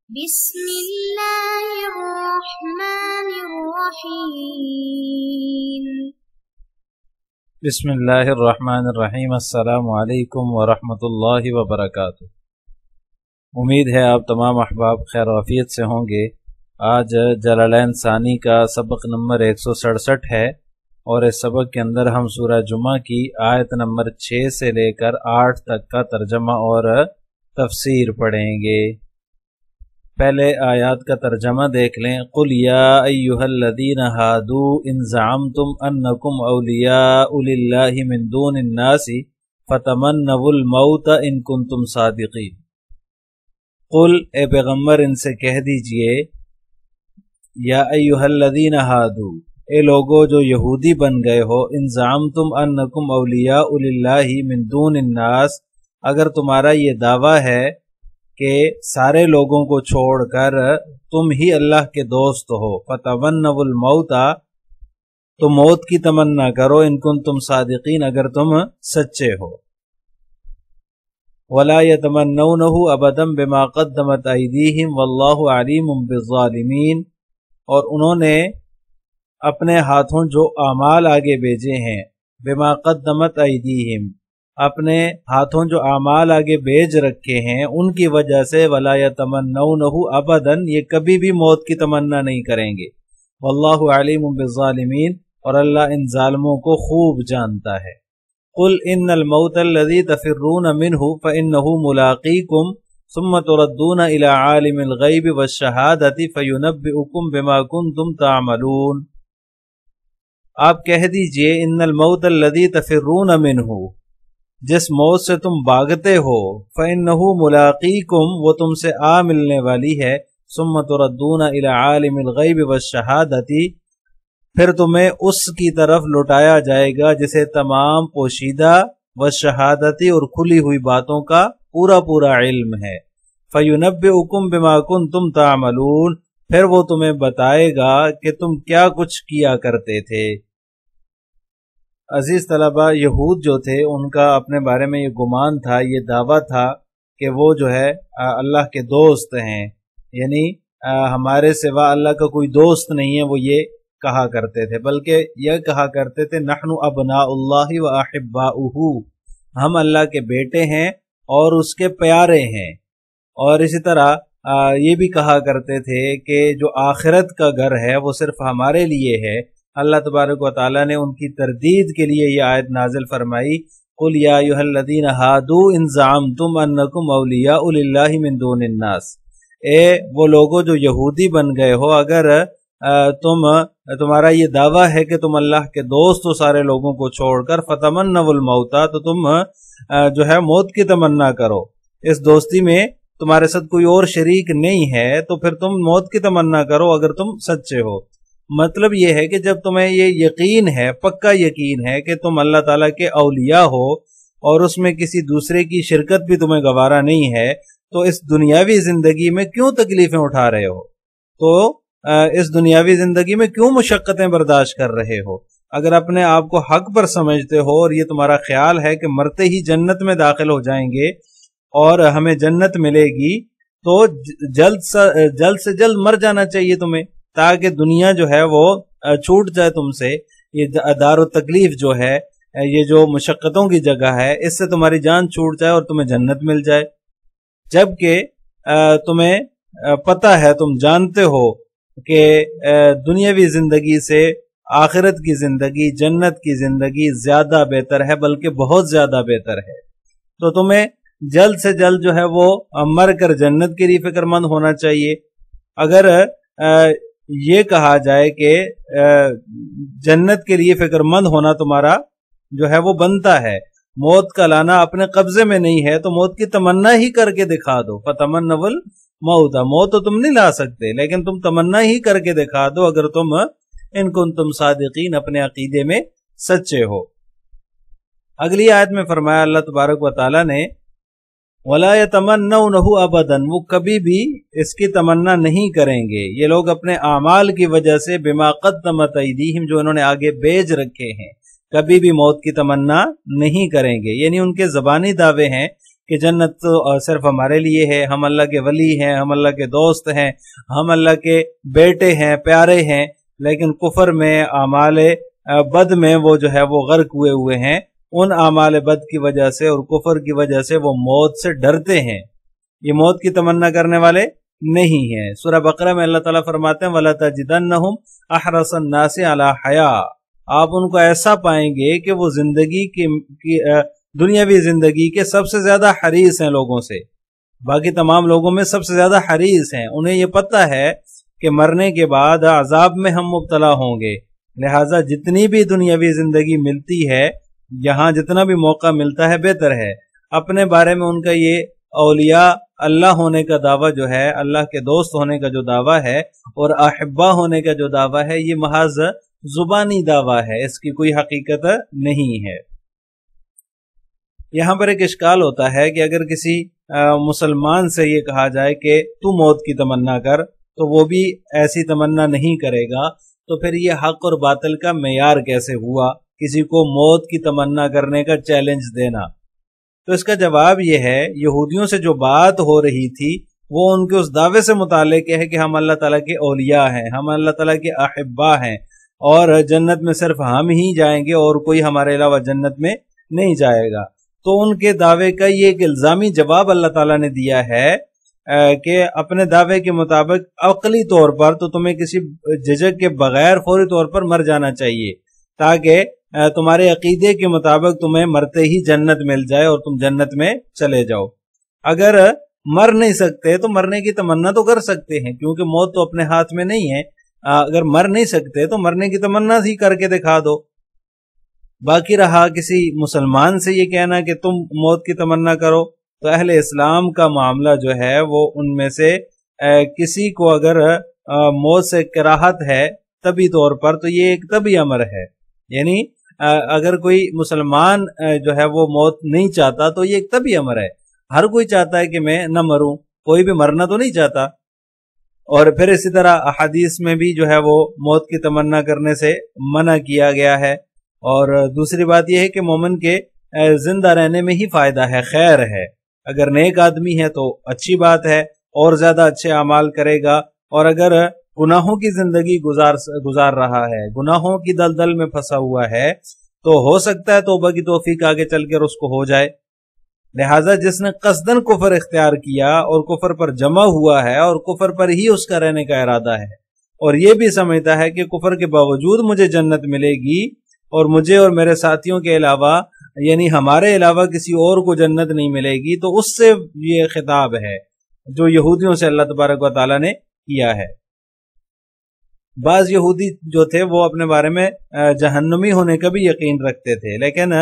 بسم اللہ الرحمن الرحیم بسم اللہ الرحمن الرحیم۔ السلام علیکم ورحمۃ اللہ وبرکاتہ۔ امید ہے آپ تمام احباب خیر وعافیت سے ہوں گے۔ آج جلالین ثانی کا سبق نمبر 167 ہے اور اس سبق کے اندر ہم سورہ جمعہ کی آیت نمبر 6 سے لے کر 8 تک کا ترجمہ اور تفسیر پڑھیں گے۔ پہلے آیات کا ترجمہ دیکھ لیں۔ قُلْ يَا أَيُّهَا الَّذِينَ هَادُوا إِن زَعَمْتُمْ أَنَّكُمْ أَوْلِيَاءُ لِلَّهِ مِن دُونِ النَّاسِ فَتَمَنَّوُا الْمَوْتَ إِن كُنتُمْ صَادِقِينَ۔ قل اے پیغمبر ان سے کہہ دیجئے، یا ایھا الذین ہادو، اے لوگو جو یہودی بن گئے ہو، ان زعمتم انکم اولیاء للہ من دون الناس، اگر تمہارا یہ دعویٰ ہے کہ سارے لوگوں کو چھوڑ کر تم ہی اللہ کے دوست ہو، فتمنوا الموت، تو موت کی تمنا کرو، ان کنتم صادقین، اگر تم سچے ہو۔ وَلَا يَتَمَنَّوْنَهُ أَبَدًا بِمَا قَدَّمَتْ أَيْدِيهِمْ وَاللَّهُ عَلِيمٌ بِالظَّالِمِينَ، اور انہوں نے اپنے ہاتھوں جو اعمال آگے بھیجے ہیں، بِمَا قَدَّمَتْ أَيْدِيهِمْ، اپنے ہاتھوں جو اعمال آگے بھیج رکھے ہیں ان کی وجہ سے، وَلَا يَتَمَنَّوْنَهُ أَبَدًا، یہ کبھی بھی موت کی تمنا نہیں کریں گے۔ وَاللَّهُ عَلِيمٌ بِالظَّالِمِينَ، اور اللہ ان ظالموں کو خوب جانتا ہے۔ قل ان الموت الذي تفرون منه فانه ملاقيكم ثم تردون الى عالم الغيب والشهادة فينبئكم بما كنتم تعملون۔ آپ کہہ دیجئے، ان الموت الذي تفرون منه، جس موت سے تم بھاگتے ہو، فانه ملاقيكم، وہ تم سے آ ملنے والی ہے، ثم تردون الى عالم الغيب والشهادة، پھر تمہیں اس کی طرف لوٹایا جائے گا جسے تمام پوشیدہ و شہادتی اور کھلی ہوئی باتوں کا پورا پورا علم ہے۔ فَيُنَبِّئُكُم بِمَا كُنتُمْ تَعْمَلُونَ، پھر وہ تمہیں بتائے گا کہ تم کیا کچھ کیا کرتے تھے۔ عزیز طلبہ، یہود جو تھے ان کا اپنے بارے میں یہ گمان تھا، یہ دعویٰ تھا کہ وہ جو ہے اللہ کے دوست ہیں، یعنی ہمارے سوا اللہ کا کوئی دوست نہیں ہے، وہ یہ کہا کرتے تھے، بلکہ یہ کہا کرتے تھے، نحن ابناء اللہ و احباؤہ، ہم اللہ کے بیٹے ہیں اور اس کے پیارے ہیں۔ اور اسی طرح یہ بھی کہا کرتے تھے کہ جو آخرت کا گھر ہے وہ صرف ہمارے لیے ہے۔ اللہ تبارک و تعالیٰ نے ان کی تردید کے لیے یہ آیت نازل فرمائی، قل یا ایھا الذین ہادوا ان زعمتم انکم اولیاء للہ من دون الناس، اے وہ لوگوں جو یہودی بن گئے ہو، اگر تمہارا یہ دعویٰ ہے کہ تم اللہ کے دوست ہو سارے لوگوں کو چھوڑ کر، فتمنوا الموت، تو تم جو ہے موت کی تمنا کرو، اس دوستی میں تمہارے ساتھ کوئی اور شریک نہیں ہے، تو پھر تم موت کی تمنا کرو اگر تم سچے ہو۔ مطلب یہ ہے کہ جب تمہیں یہ یقین ہے، پکا یقین ہے کہ تم اللہ تعالیٰ کے اولیاء ہو اور اس میں کسی دوسرے کی شرکت بھی تمہیں گوارا نہیں ہے، تو اس دنیاوی زندگی میں کیوں تکلیفیں اٹھا رہے ہو؟ تو اس دنیاوی زندگی میں کیوں مشقتیں برداشت کر رہے ہو؟ اگر اپنے آپ کو حق پر سمجھتے ہو اور یہ تمہارا خیال ہے کہ مرتے ہی جنت میں داخل ہو جائیں گے اور ہمیں جنت ملے گی، تو جلد سے جلد مر جانا چاہیے تمہیں، تاکہ دنیا جو ہے وہ چھوٹ جائے تم سے، یہ دار و تکلیف جو ہے، یہ جو مشقتوں کی جگہ ہے، اس سے تمہاری جان چھوٹ جائے اور تمہیں جنت مل جائے۔ جبکہ تمہیں پتہ ہے، تم جانتے ہو کہ دنیاوی زندگی سے آخرت کی زندگی، جنت کی زندگی زیادہ بہتر ہے، بلکہ بہت زیادہ بہتر ہے، تو تمہیں جلد سے جلد جو ہے وہ مر کر جنت کے لیے فکر مند ہونا چاہیے۔ اگر یہ کہا جائے کہ جنت کے لیے فکر مند ہونا تمہارا جو ہے وہ بنتا ہے، موت کا لانا اپنے قبضے میں نہیں ہے، تو موت کی تمنا ہی کر کے دکھا دو۔ فتمنوا الموت، موت تو تم نہیں لا سکتے، لیکن تم تمنا ہی کر کے دکھا دو اگر تم ان کنتم صادقین، اپنے عقیدے میں سچے ہو۔ اگلی آیت میں فرمایا اللہ تبارک و تعالیٰ نے، وَلَا يَتَمَنَّوْنَهُ أَبَدًا، وہ کبھی بھی اس کی تمنا نہیں کریں گے، یہ لوگ اپنے اعمال کی وجہ سے، بِمَا قَدَّمَتْ أَيْدِيهِمْ، جو انہوں نے آگے بیج رکھے ہیں، کبھی بھی موت کی تمنا نہیں کریں گے۔ یعنی ان کے زبانی دعوے ہیں کہ جنت تو صرف ہمارے لیے ہے، ہم اللہ کے ولی ہیں، ہم اللہ کے دوست ہیں، ہم اللہ کے بیٹے ہیں، پیارے ہیں، لیکن کفر میں، اعمال بد میں وہ جو ہے وہ غرق ہوئے ہیں۔ ان اعمال بد کی وجہ سے اور کفر کی وجہ سے وہ موت سے ڈرتے ہیں، یہ موت کی تمنا کرنے والے نہیں ہیں۔ سورہ بقرہ میں اللہ تعالیٰ فرماتے ہیں وَلَا تَجِدَنَّهُمْ أَحْرَصَ النَّاسِ عَلَىٰ حَيَاءٍ، آپ ان کو ایسا پائیں گے کہ وہ زندگی کی دنیاوی زندگی کے سب سے زیادہ حریص ہیں لوگوں سے، باقی تمام لوگوں میں سب سے زیادہ حریص ہیں۔ انہیں یہ پتہ ہے کہ مرنے کے بعد عذاب میں ہم مبتلا ہوں گے، لہٰذا جتنی بھی دنیاوی زندگی ملتی ہے، یہاں جتنا بھی موقع ملتا ہے بہتر ہے۔ اپنے بارے میں ان کا یہ اولیاء اللہ ہونے کا دعویٰ جو ہے، اللہ کے دوست ہونے کا جو دعویٰ ہے اور احبا ہونے کا جو دعویٰ ہے، یہ محض زبانی دعویٰ ہے، اس کی کوئی حقیقت نہیں ہے۔ یہاں پر ایک اشکال ہوتا ہے کہ اگر کسی مسلمان سے یہ کہا جائے کہ تو موت کی تمنا کر، تو وہ بھی ایسی تمنا نہیں کرے گا، تو پھر یہ حق اور باطل کا معیار کیسے ہوا کسی کو موت کی تمنا کرنے کا چیلنج دینا؟ تو اس کا جواب یہ ہے، یہودیوں سے جو بات ہو رہی تھی وہ ان کے اس دعوے سے متعلق ہے کہ ہم اللہ تعالیٰ کے اولیاء ہیں، ہم اللہ تعالیٰ کے احبا ہیں، اور جنت میں صرف ہم ہی جائیں گے اور کوئی ہمارے علاوہ جنت میں نہیں جائے گا۔ تو ان کے دعوے کا یہ ایک الزامی جواب اللہ تعالیٰ نے دیا ہے کہ اپنے دعوے کے مطابق عقلی طور پر تو تمہیں کسی جھجک کے بغیر فوری طور پر مر جانا چاہیے، تاکہ تمہارے عقیدے کے مطابق تمہیں مرتے ہی جنت مل جائے اور تم جنت میں چلے جاؤ۔ اگر مر نہیں سکتے تو مرنے کی تمنا تو کر سکتے ہیں، کیونکہ موت تو اپنے ہاتھ میں نہیں ہے۔ اگر مر نہیں سکتے تو مرنے کی تمنا ہی کر کے دکھا دو۔ باقی رہا کسی مسلمان سے یہ کہنا کہ تم موت کی تمنا کرو، تو اہل اسلام کا معاملہ جو ہے وہ ان میں سے کسی کو اگر موت سے کراہت ہے طبی طور پر، تو یہ ایک طبی امر ہے، یعنی اگر کوئی مسلمان جو ہے وہ موت نہیں چاہتا تو یہ ایک طبی امر ہے۔ ہر کوئی چاہتا ہے کہ میں نہ مروں، کوئی بھی مرنا تو نہیں چاہتا۔ اور پھر اسی طرح احادیث میں بھی جو ہے وہ موت کی تمنا کرنے سے منع کیا گیا ہے۔ اور دوسری بات یہ ہے کہ مومن کے زندہ رہنے میں ہی فائدہ ہے، خیر ہے۔ اگر نیک آدمی ہے تو اچھی بات ہے، اور زیادہ اچھے اعمال کرے گا، اور اگر گناہوں کی زندگی گزار رہا ہے، گناہوں کی دلدل میں پھنسا ہوا ہے، تو ہو سکتا ہے توبہ کی توفیق آگے چل کر اس کو ہو جائے۔ لہٰذا جس نے قصدن کفر اختیار کیا اور کفر پر جمع ہوا ہے اور کفر پر ہی اس کا رہنے کا ارادہ ہے، اور یہ بھی سمجھتا ہے کہ کفر کے باوجود مجھے جنت ملے گی اور مجھے اور میرے ساتھیوں کے علاوہ، یعنی ہمارے علاوہ کسی اور کو جنت نہیں ملے گی، تو اس سے یہ خطاب ہے جو یہودیوں سے اللہ تبارک و تعالیٰ نے کیا ہے۔ بعض یہودی جو تھے وہ اپنے بارے میں جہنمی ہونے کا بھی یقین رکھتے تھے، لیکن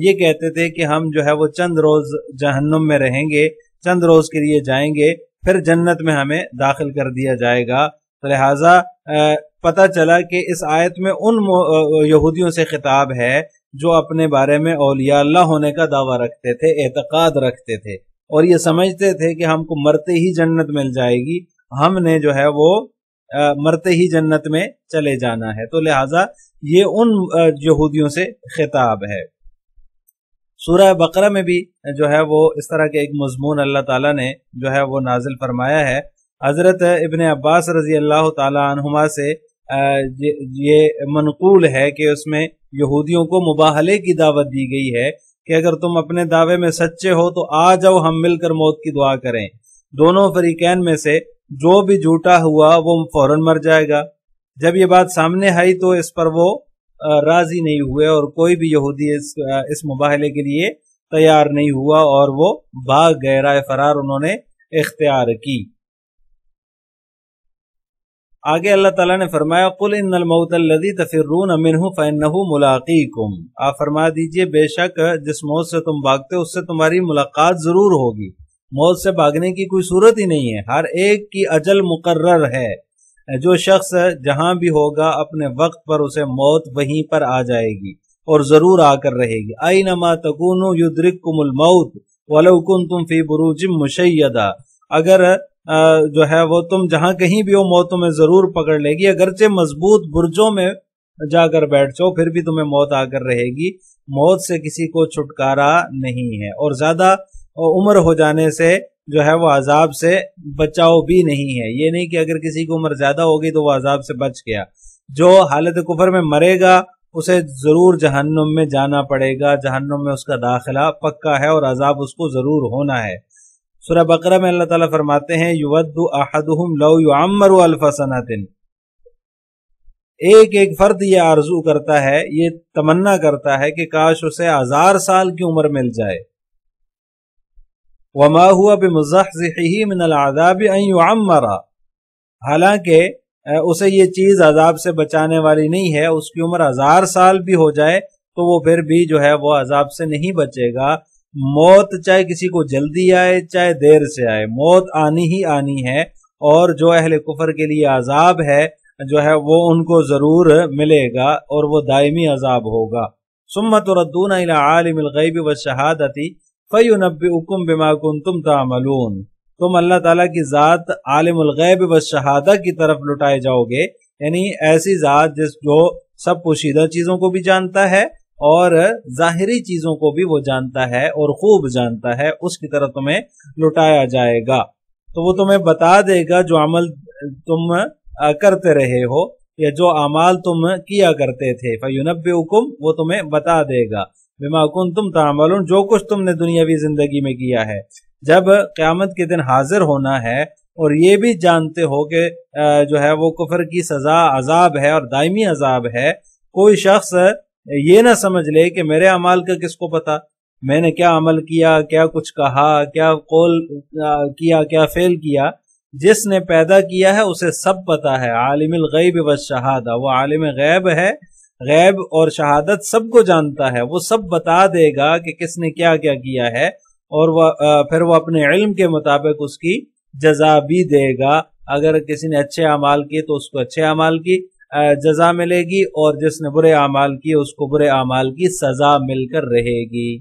یہ کہتے تھے کہ ہم جو ہے وہ چند روز جہنم میں رہیں گے، چند روز کے لیے جائیں گے، پھر جنت میں ہمیں داخل کر دیا جائے گا۔ تو لہٰذا پتہ چلا کہ اس آیت میں ان یہودیوں سے خطاب ہے جو اپنے بارے میں اولیاء اللہ ہونے کا دعویٰ رکھتے تھے، اعتقاد رکھتے تھے، اور یہ سمجھتے تھے کہ ہم کو مرتے ہی جنت مل جائے گی، ہم نے جو ہے وہ مرتے ہی جنت میں چلے جانا ہے۔ تو لہٰذا یہ ان یہودیوں سے خطاب ہے۔ سورہ بقرہ میں بھی جو ہے وہ اس طرح کے ایک مضمون اللہ تعالیٰ نے جو ہے وہ نازل فرمایا ہے۔ حضرت ابن عباس رضی اللہ تعالی عنہما سے یہ منقول ہے کہ اس میں یہودیوں کو مباہلے کی دعوت دی گئی ہے کہ اگر تم اپنے دعوے میں سچے ہو تو آ جاؤ، ہم مل کر موت کی دعا کریں۔ دونوں فریقین میں سے جو بھی جھوٹا ہوا وہ فوراً مر جائے گا۔ جب یہ بات سامنے آئی تو اس پر وہ راضی نہیں ہوئے، اور کوئی بھی یہودی اس مباہلے کے لیے تیار نہیں ہوا، اور وہ بھاگ گئے، راہ فرار انہوں نے اختیار کی۔ آگے اللہ تعالیٰ نے فرمایا قُلْ إِنَّ الْمَوْتَ الَّذِي تَفِرُّونَ مِنْهُ فَإِنَّهُ مُلَاقِيكُمْ، آپ فرما دیجئے بے شک جس موت سے تم بھاگتے اس سے تمہاری ملاقات ضرور ہوگی۔ موت سے بھاگنے کی کوئی صورت ہی نہیں ہے، ہر ایک کی اجل مقرر ہے۔ جو شخص جہاں بھی ہوگا اپنے وقت پر اسے موت وہیں پر آ جائے گی اور ضرور آ کر رہے گی۔ أَيْنَمَا تَكُونُوا يُدْرِككُمُ الْمَوْتُ وَلَوْ كُنْتُمْ فِي بُرُوجٍ مُشَيَّدَةٍ، اگر جو ہے وہ تم جہاں کہیں بھی ہو موت تمہیں ضرور پکڑ لے گی، اگرچہ مضبوط برجوں میں جا کر بیٹھ جاؤ پھر بھی تمہیں موت آ کر رہے گی۔ موت سے کسی کو چھٹکارا نہیں ہے، اور زیادہ اور عمر ہو جانے سے جو ہے وہ عذاب سے بچاؤ بھی نہیں ہے. یہ نہیں کہ اگر کسی کی عمر زیادہ ہوگی تو وہ عذاب سے بچ گیا. جو حالت کفر میں مرے گا اسے ضرور جہنم میں جانا پڑے گا، جہنم میں اس کا داخلہ پکا ہے اور عذاب اس کو ضرور ہونا ہے. سورہ بقرہ میں اللہ تعالیٰ فرماتے ہیں یود احدہم لو یعمر الف سنۃ، ایک ایک فرد یہ آرزو کرتا ہے، یہ تمنا کرتا ہے کہ کاش اسے 1000 سال کی عمر مل جائے. وما هو بمزحزحه من العذاب ان يعمر، حالانکہ اسے یہ چیز عذاب سے بچانے والی نہیں ہے. اس کی عمر 1000 سال بھی ہو جائے تو وہ پھر بھی جو ہے وہ عذاب سے نہیں بچے گا. موت چاہے کسی کو جلدی آئے چاہے دیر سے آئے، موت آنی ہی آنی ہے. اور جو اہل کفر کے لیے عذاب ہے جو ہے وہ ان کو ضرور ملے گا اور وہ دائمی عذاب ہوگا. ثم تردون الى عالم الغیب والشہادۃ فینبئکم بما کنتم تعملون، تم اللہ تعالیٰ کی ذات عالم الغیب والشہادہ کی طرف لٹائے جاؤ گے، یعنی ایسی ذات جو سب پوشیدہ چیزوں کو بھی جانتا ہے اور ظاہری چیزوں کو بھی وہ جانتا ہے اور خوب جانتا ہے، اس کی طرف تمہیں لٹایا جائے گا. تو وہ تمہیں بتا دے گا جو عمل تم کرتے رہے ہو یا جو اعمال تم کیا کرتے تھے. فینبئکم، وہ تمہیں بتا دے گا، بما کنتم تعملون، جو کچھ تم نے دنیاوی زندگی میں کیا ہے. جب قیامت کے دن حاضر ہونا ہے اور یہ بھی جانتے ہو کہ جو ہے وہ کفر کی سزا عذاب ہے اور دائمی عذاب ہے، کوئی شخص یہ نہ سمجھ لے کہ میرے اعمال کا کس کو پتا، میں نے کیا عمل کیا، کیا کچھ کہا، کیا قول کیا، کیا فعل کیا. جس نے پیدا کیا ہے اسے سب پتا ہے. عالم الغیب والشہادہ، وہ عالم غیب ہے، غیب اور شہادت سب کو جانتا ہے. وہ سب بتا دے گا کہ کس نے کیا کیا کیا ہے اور پھر وہ اپنے علم کے مطابق اس کی جزا بھی دے گا. اگر کسی نے اچھے اعمال کیے تو اس کو اچھے اعمال کی جزا ملے گی اور جس نے برے اعمال کیے اس کو برے اعمال کی سزا مل کر رہے گی.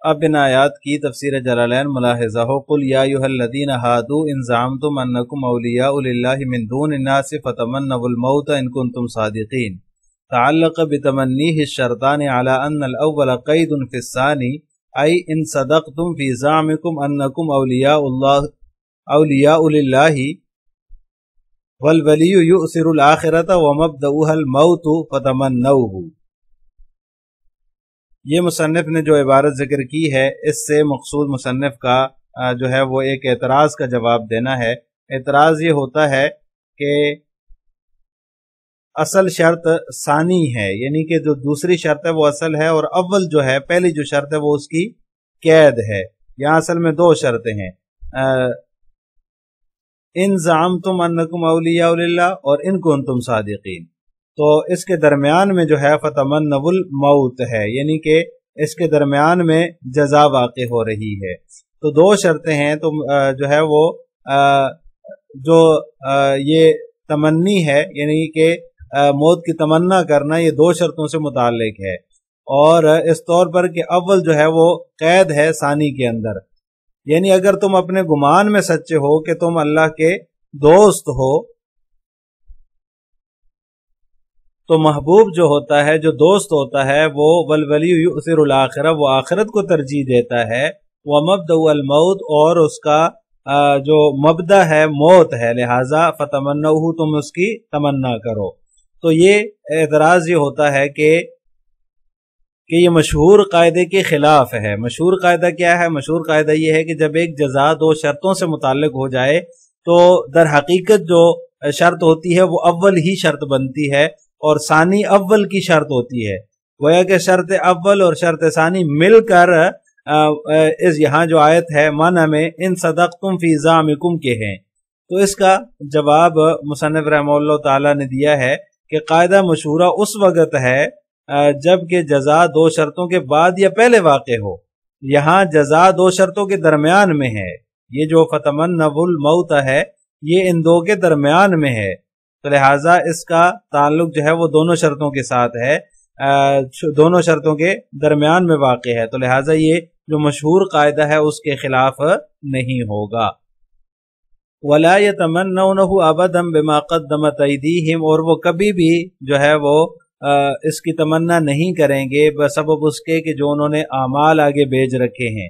اب ان آیات کی تفسیر جلالین ملاحظہ ہو. قل یا ایھا الذین ھادوا ان زعمتم انکم اولیاء للہ من دون الناس فتمنوا الموت ان کنتم صادقین. تعلق بتمنیہ الشرطان علی ان الاول قید فی الثانی، ای ان صدقتم فی زعمکم انکم اولیاء للہ والولی یؤثر الآخرۃ ومبدؤها الموت فتمنوہ. یہ مصنف نے جو عبارت ذکر کی ہے اس سے مقصود مصنف کا جو ہے وہ ایک اعتراض کا جواب دینا ہے. اعتراض یہ ہوتا ہے کہ اصل شرط ثانی ہے، یعنی کہ جو دوسری شرط ہے وہ اصل ہے اور اول جو ہے پہلی جو شرط ہے وہ اس کی قید ہے. یہاں اصل میں دو شرطیں ہیں، ان زعمتم انکم اولیاء للہ اور ان کنتم صادقین. تو اس کے درمیان میں جو ہے فتمنوا الموت ہے، یعنی کہ اس کے درمیان میں جزا واقع ہو رہی ہے. تو دو شرطیں ہیں. تو جو ہے وہ جو یہ تمنی ہے یعنی کہ موت کی تمنا کرنا، یہ دو شرطوں سے متعلق ہے. اور اس طور پر کہ اول جو ہے وہ قید ہے ثانی کے اندر، یعنی اگر تم اپنے گمان میں سچے ہو کہ تم اللہ کے دوست ہو تو محبوب جو ہوتا ہے، جو دوست ہوتا ہے، وہ والولی یؤثر الآخرہ، وہ آخرت کو ترجیح دیتا ہے، ومبدؤ الموت، اور اس کا جو مبدا ہے موت ہے، لہذا فتمنوہ، تم اس کی تمنا کرو. تو یہ اعتراض یہ ہوتا ہے کہ یہ مشہور قاعدے کے خلاف ہے. مشہور قاعدہ کیا ہے؟ مشہور قاعدہ یہ ہے کہ جب ایک جزا دو شرطوں سے متعلق ہو جائے تو در حقیقت جو شرط ہوتی ہے وہ اول ہی شرط بنتی ہے اور ثانی اول کی شرط ہوتی ہے. گویا کہ شرط اول اور شرط ثانی مل کر اس یہاں جو آیت ہے معنی میں ان صدقتم فی زعمکم کے ہیں. تو اس کا جواب مصنف رحمہ اللہ تعالی نے دیا ہے کہ قاعدہ مشہورہ اس وقت ہے جب کہ جزا دو شرطوں کے بعد یا پہلے واقع ہو. یہاں جزا دو شرطوں کے درمیان میں ہے. یہ جو فتمنوا الموت ہے یہ ان دو کے درمیان میں ہے، تو لہٰذا اس کا تعلق جو ہے وہ دونوں شرطوں کے ساتھ ہے، دونوں شرطوں کے درمیان میں واقع ہے. تو لہٰذا یہ جو مشہور قاعدہ ہے اس کے خلاف نہیں ہوگا. وَلَا يَتَمَنَّوْنَهُ أَبَدًا بِمَا قَدَّمَتْ أَيْدِيهِمْ، اور وہ کبھی بھی جو ہے وہ اس کی تمنا نہیں کریں گے بسبب اس کے کہ جو انہوں نے اعمال آگے بھیج رکھے ہیں.